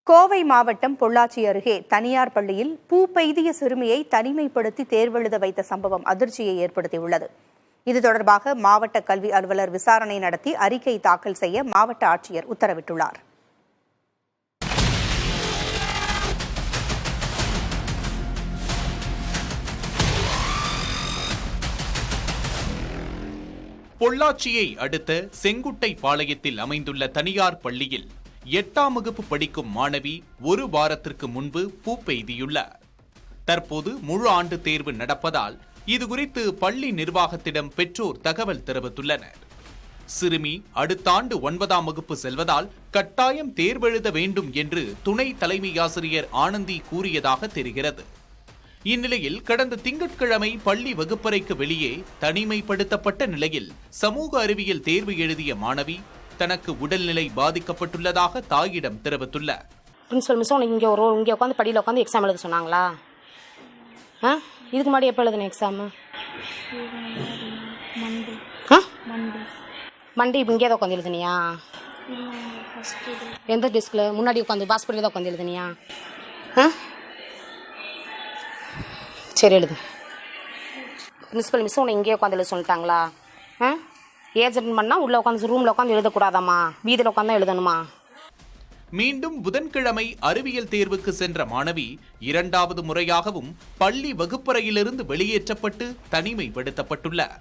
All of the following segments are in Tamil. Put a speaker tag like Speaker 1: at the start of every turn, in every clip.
Speaker 1: கோவை மாவட்டம் பொள்ளாச்சி அருகே தனியார் பள்ளியில் பூ பெய்திய சிறுமியை தனிமைப்படுத்தி தேர்வெழுத வைத்த சம்பவம் அதிர்ச்சியை ஏற்படுத்தியுள்ளது. இது தொடர்பாக மாவட்ட கல்வி அலுவலர் விசாரணை நடத்தி அறிக்கை தாக்கல் செய்ய மாவட்ட ஆட்சியர் உத்தரவிட்டுள்ளார்.
Speaker 2: பொள்ளாச்சியை அடுத்த செங்குட்டை பாளையத்தில் அமைந்துள்ள தனியார் பள்ளியில் 8ஆம் வகுப்பு படிக்கும் மாணவி ஒரு வாரத்திற்கு முன்பு பூ பெய்தியுள்ளார். தற்போது முழு ஆண்டு தேர்வு நடப்பதால் இதுகுறித்து பள்ளி நிர்வாகத்திடம் பெற்றோர் தகவல் தெரிவித்துள்ளனர். சிறுமி அடுத்த ஆண்டு 9ஆம் வகுப்பு செல்வதால் கட்டாயம் தேர்வெழுத வேண்டும் என்று துணை தலைமை ஆசிரியர் ஆனந்தி கூறியதாக தெரிகிறது. இந்நிலையில் கடந்த திங்கட்கிழமை பள்ளி வகுப்பறைக்கு வெளியே தனிமைப்படுத்தப்பட்ட நிலையில் சமூக அறிவியல் தேர்வு எழுதிய மாணவி தனக்கு உடல்நிலை பாதிக்கப்பட்டுள்ளதாக தாயிடம் தெரிவித்துள்ளார்.
Speaker 3: பிரின்சிபல் மிஸ் உனக்கு இங்கே உட்காந்து படியில் உட்காந்து எக்ஸாம் எழுத சொன்னாங்களா? இதுக்கு முன்னாடி எப்போ எழுதுன எக்ஸாம்? மண்டே இங்கே தான் உட்காந்து எழுதுனியா? எந்த டெஸ்கில் முன்னாடி உட்காந்து ஹாஸ்பிட்டலில் தான் உட்காந்து எழுதுனியா? சரி எழுது. பிரின்சிபல் மிஸ் உன்னை இங்கேயே உட்காந்து எழுத சொல்லிட்டாங்களா? ஏஜென்ட் பண்ணால் உள்ளே உட்காந்து ரூமில் உட்காந்து எழுதக்கூடாதாம்மா, வீதியில் உட்காந்து தான் எழுதணுமா?
Speaker 2: மீண்டும் புதன்கிழமை அறிவியல் தேர்வுக்கு சென்ற மாணவி 2வது முறையாகவும் பள்ளி வகுப்பறையிலிருந்து வெளியேற்றப்பட்டு தனிமைப்படுத்தப்பட்டுள்ளார்.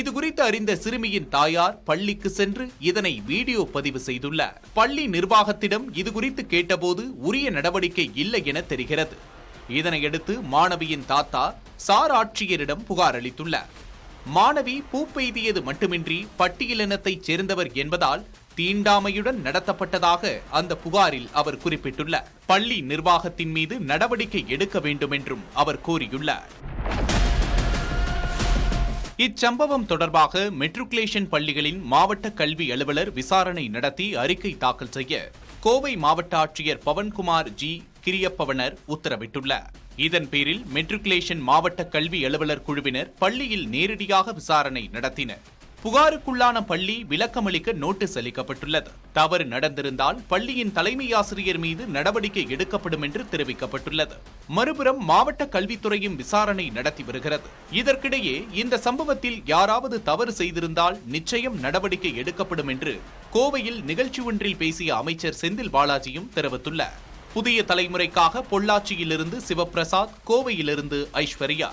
Speaker 2: இதுகுறித்து அறிந்த சிறுமியின் தாயார் பள்ளிக்கு சென்று இதனை வீடியோ பதிவு செய்துள்ளார். பள்ளி நிர்வாகத்திடம் இதுகுறித்து கேட்டபோது உரிய நடவடிக்கை இல்லை என தெரிகிறது. இதனையடுத்து மாணவியின் தாத்தா சார் ஆட்சியரிடம் புகார் அளித்துள்ளார். மாணவி பூ பெய்தியது மட்டுமின்றி பட்டியலினத்தைச் சேர்ந்தவர் என்பதால் தீண்டாமையுடன் நடத்தப்பட்டதாக அந்த புகாரில் அவர் குறிப்பிட்டுள்ளார். பள்ளி நிர்வாகத்தின் மீது நடவடிக்கை எடுக்க வேண்டும் என்றும் அவர் கூறியுள்ளார். இச்சம்பவம் தொடர்பாக மெட்ரிகுலேஷன் பள்ளிகளின் மாவட்ட கல்வி அலுவலர் விசாரணை நடத்தி அறிக்கை தாக்கல் செய்ய கோவை மாவட்ட ஆட்சியர் பவன்குமார் ஜி கிரியப்பவனர் உத்தரவிட்டுள்ளார். இதன் பேரில் மெட்ரிகுலேஷன் மாவட்ட கல்வி அலுவலர் குழுவினர் பள்ளியில் நேரடியாக விசாரணை நடத்தினர். புகாருக்குள்ளான பள்ளி விளக்கமளிக்க நோட்டீஸ் அளிக்கப்பட்டுள்ளது. தவறு நடந்திருந்தால் பள்ளியின் தலைமை ஆசிரியர் மீது நடவடிக்கை எடுக்கப்படும் என்று தெரிவிக்கப்பட்டுள்ளது. மறுபுறம் மாவட்ட கல்வித்துறையும் விசாரணை நடத்தி வருகிறது. இதற்கிடையே இந்த சம்பவத்தில் யாராவது தவறு செய்திருந்தால் நிச்சயம் நடவடிக்கை எடுக்கப்படும் என்று கோவையில் நிகழ்ச்சி ஒன்றில் பேசிய அமைச்சர் செந்தில் பாலாஜியும் தெரிவித்துள்ளார். புதிய தலைமுறைக்காக பொள்ளாச்சியிலிருந்து சிவபிரசாத், கோவையிலிருந்து ஐஸ்வர்யா.